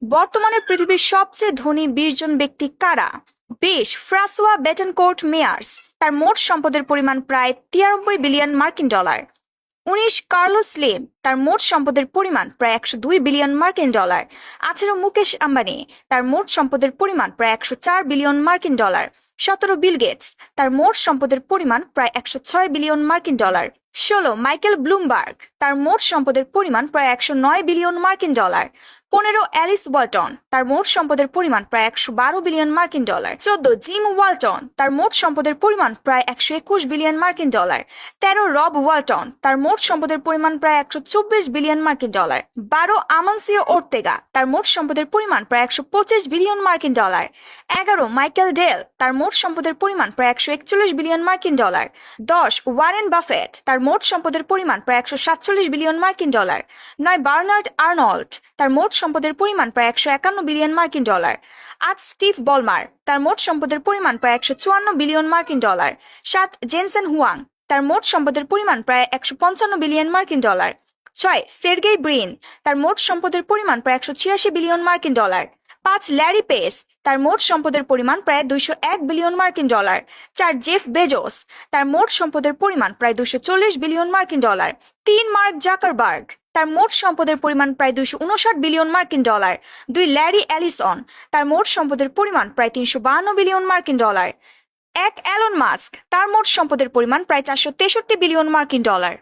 বর্তমানে পৃথিবীর সবচেয়ে ধনী 20 জন ব্যক্তি কারা? 20 ফ্রাসোয়া বেটেনকোর্ট মেয়ার্স, তার মোট সম্পদের পরিমাণ প্রায় 93 বিলিয়ন মার্কিন ডলার। 19 কার্লোস স্লিম, তার মোট সম্পদের পরিমাণ প্রায় 102 বিলিয়ন মার্কিন ডলার। 18 মুকেশ আম্বানি, তার মোট সম্পদের পরিমাণ প্রায় 104 বিলিয়ন মার্কিন ডলার। 17 বিল গেটস, তার মোট সম্পদের পরিমাণ প্রায় 106 বিলিয়ন মার্কিন ডলার। 16 মাইকেল ব্লুমবার্গ, তার মোট সম্পদের পরিমাণ প্রায় 109 বিলিয়ন মার্কিন ডলার। 15 অ্যালিস ওয়ালটন, তার মোট সম্পদের পরিমাণ প্রায় 112 বিলিয়ন মার্কিন ডলার। 14 জিম ওয়ালটন, তার মোট সম্পদের পরিমাণ প্রায় 121 বিলিয়ন মার্কিন ডলার। 13 রব ওয়ালটন, তার মোট সম্পদের পরিমাণ প্রায় 124 বিলিয়ন মার্কিন ডলার। 12 আমানসিও ওর্তেগা, তার মোট সম্পদের পরিমাণ প্রায় 125 বিলিয়ন মার্কিন ডলার। 11 মাইকেল ডেল, তার মোট সম্পদের পরিমাণ প্রায় 141 বিলিয়ন মার্কিন ডলার। 10 ওয়ারেন বাফেট, তার মোট সম্পদের পরিমাণ প্রায় 147 বিলিয়ন মার্কিন ডলার। 9 বার্নার্ড আর্নল্ড, তার মোট সম্পদের পরিমাণ প্রায় 151 বিলিয়ন মার্কিন ডলার। 8 স্টিভ বলমার, তার মোট সম্পদের পরিমাণ প্রায় 154 বিলিয়ন মার্কিন ডলার। 7 জেনসেন হুয়াং, তার মোট সম্পদের পরিমাণ প্রায় 155 বিলিয়ন মার্কিন ডলার। 6 সের্গেই ব্রিন, তার মোট সম্পদের পরিমাণ প্রায় 186 বিলিয়ন মার্কিন ডলার। 5 ল্যারি পেস, তার মোট সম্পদের পরিমাণ প্রায় 201 বিলিয়ন মার্কিন ডলার। 4 জেফ বেজোস, তার মোট সম্পদের পরিমাণ প্রায় 240 বিলিয়ন মার্কিন ডলার। 3 মার্ক জাকারবার্গ, তার মোট সম্পদের পরিমাণ প্রায় 259 বিলিয়ন মার্কিন ডলার। 2 ল্যারি অ্যালিসন, তার মোট সম্পদের পরিমাণ প্রায় 352 বিলিয়ন মার্কিন ডলার। 1 অ্যালন মাস্ক, তার মোট সম্পদের পরিমাণ প্রায় 463 বিলিয়ন মার্কিন ডলার।